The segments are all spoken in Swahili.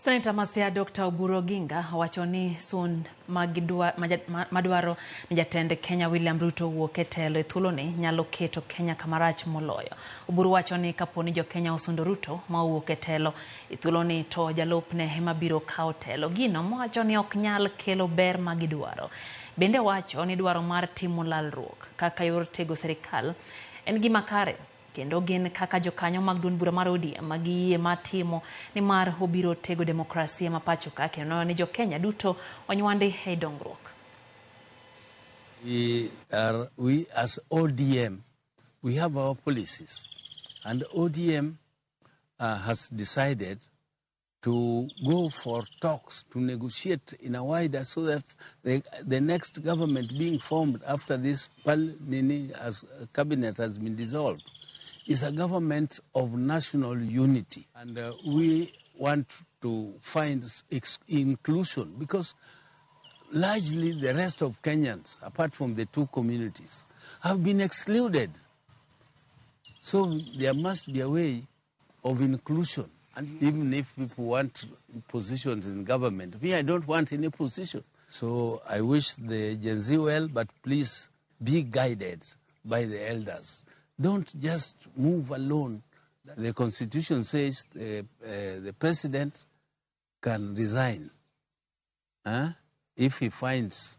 Senator Masia Dr. Oburu Oginga wacho ni sun madwaro ni jatend Kenya William Ruto wuok e telo e thuloni nyalo keto Kenya kamarach moloyo. Oburu wacho ni kaponi jo Kenya osundo Ruto ma wuok e telo e thuloni to jalupne ema biro kawo telo. Gino mowacho ni ok nyal kelo ber ma gidwaro. Bende wacho ni dwaro mar timo lalruok kaka yor tego serikal en gima kare. Kendo gin kaka jokanyo mag duond bura mar ODM magiyie matimo ni mar obiro tego demokrasia ma pacho ka kendo ni jo Kenya duto onywande e dongruok. We as ODM, we have our policies, and ODM has decided to go for talks to negotiate in a wider so that the next government being formed after this cabinet has been dissolved is a government of national unity. And we want to find inclusion because largely the rest of Kenyans, apart from the two communities, have been excluded. So there must be a way of inclusion. And even if people want positions in government, me, I don't want any position. So I wish the Gen Z well, but please be guided by the elders. Don't just move alone. The Constitution says the president can resign if he finds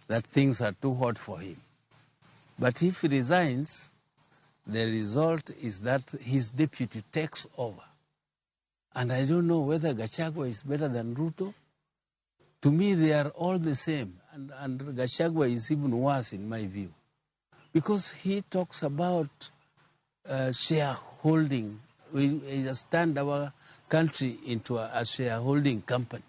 that things are too hot for him. But if he resigns, the result is that his deputy takes over. And I don't know whether Gachagua is better than Ruto. To me, they are all the same. And Gachagua is even worse in my view. Because he talks about shareholding. We has turned our country into a shareholding company.